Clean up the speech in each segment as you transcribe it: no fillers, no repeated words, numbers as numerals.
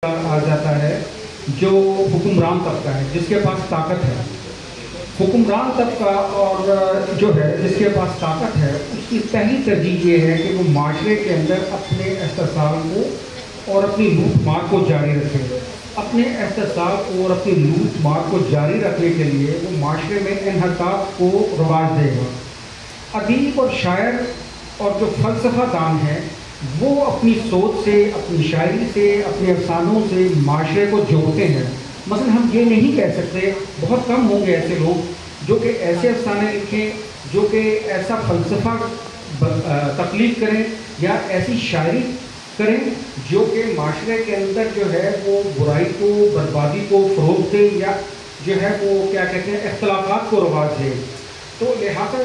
आ जाता है जो हुक्मरान तबका है, जिसके पास ताकत है। हुक्मरान तबका और जो है जिसके पास ताकत है, उसकी पहली तरजीह ये है कि वो माशरे के अंदर अपने एहतसाब को और अपनी लूट मार को जारी रखे। अपने एहतसाब को और अपनी लूट मार को जारी रखने के लिए वो माशरे में इन्हताब को रवाज देगा। अदीब और शायर और जो फ़लसफ़ा दान हैं वो अपनी सोच से, अपनी शायरी से, अपने अफसानों से माशरे को जोड़ते हैं। मसलन हम ये नहीं कह सकते, बहुत कम होंगे ऐसे लोग जो कि ऐसे अफसाने लिखें, जो कि ऐसा फ़लसफ़ा तख्लीक़ करें या ऐसी शायरी करें जो कि माशरे के अंदर जो है वो बुराई को, बर्बादी को फ़रोग़ दे या जो है वो क्या कहते हैं इख्तिलाफ़ात को रवाज दे। तो लिहाजा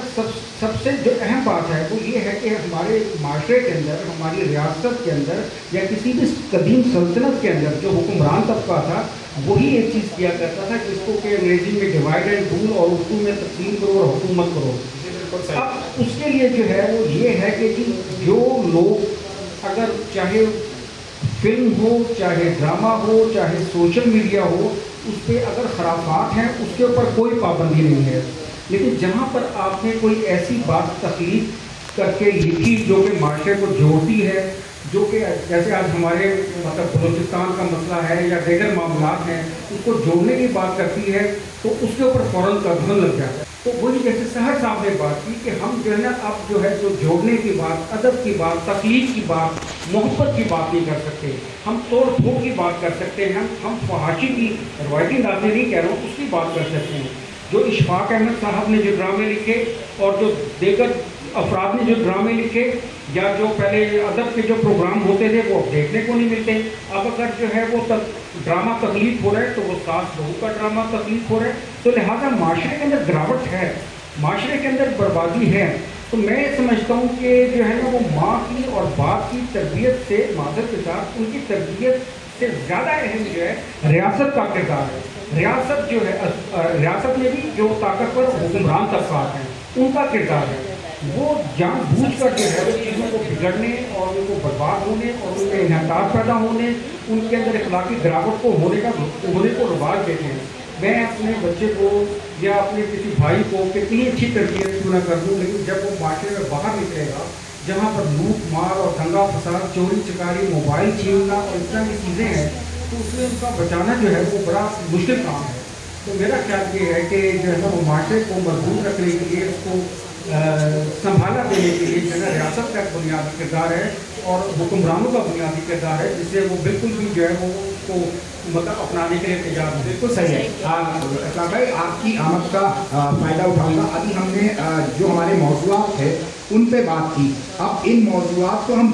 सबसे जो अहम बात है वो ये है कि हमारे माशरे के अंदर, हमारी रियासत के अंदर या किसी भी कदीम सल्तनत के अंदर जो हुक्मरान तबका था वही एक चीज़ किया करता था जिसको कि अंग्रेज़ी में डिवाइड एंड रूल और उर्दू में तकसीम करो और हुकूमत करो। अब उसके लिए जो है वो ये है कि जो लोग अगर चाहे फिल्म हो, चाहे ड्रामा हो, चाहे सोशल मीडिया हो, उस पर अगर खराफात हैं उसके ऊपर कोई पाबंदी नहीं है, लेकिन जहाँ पर आपने कोई ऐसी बात तख्लीक़ करके लिखी जो कि माशरे को जोड़ती है, जो कि जैसे आज हमारे मतलब बलूचिस्तान का मसला है या दीगर मामलात हैं, उसको जोड़ने की बात करती है तो उसके ऊपर फ़ौरन कदम लग जाता है। तो वही जैसे सहर साहब ने बात की कि हम जो है ना अब जो है जो जोड़ने की बात, अदब की बात, तख्लीक़ की बात, मोहब्बत की बात नहीं कर सकते, हम तोड़ फोड़ की बात कर सकते हैं, हम फहाशी की रवायती नाज़े नहीं कह रहा हूँ उसकी बात कर सकते हैं। जो इशफाक अहमद साहब ने जो ड्रामे लिखे और जो दीगर अफराद ने जो ड्रामे लिखे या जो पहले अदब के जो प्रोग्राम होते थे वो अब देखने को नहीं मिलते। अब अगर जो है वो ड्रामा तख्लीक़ हो रहा है तो वो सास बहू का ड्रामा तख्लीक़ हो रहा है, तो लिहाजा माशरे के अंदर गिरावट है, माशरे के अंदर बर्बादी है। तो मैं समझता हूँ कि जो है ना वो माँ की और बाप की तरबियत से, मादर के साथ उनकी तरबियत से ज़्यादा अहम जो है रियासत का किरदार है। रियासत जो है, रियासत में भी जो ताकतवर हुक्मरान तबक़ात हैं उनका किरदार है, वो जानबूझ कर जो है चीज़ों को बिगड़ने और उनको बर्बाद होने और उनमें इन्हताज पैदा होने, उनके अंदर इखलाकी गिरावट को होने को रवाज देते हैं। मैं अपने बच्चे को या अपने किसी भाई को कितनी अच्छी तरबियत क्यों न कर दूँ, लेकिन जब वो माशरे में बाहर निकलेगा जहाँ पर लूट मार और दंगा फसाद, चोरी चकारी, मोबाइल छीनना और इस तरह की चीज़ें हैं, तो उसमें उनका बचाना जो है वो बड़ा मुश्किल काम है। तो मेरा ख्याल ये है कि जो है ना वो माशरे को मजबूत रखने के लिए, उसको संभाला देने के लिए जो है रियासत का बुनियादी किरदार है और हुक्मरानों का बुनियादी किरदार है, जिससे वो बिल्कुल भी जो है वो उसको मतलब अपनाने के लिए तैयार है। बिल्कुल सही है। इस्लाम भाई, आपकी आमद का फ़ायदा उठाऊंगा। अभी हमने जो हमारे मौज़ूआत है उन पे बात की, अब इन मौज़ूआत को हम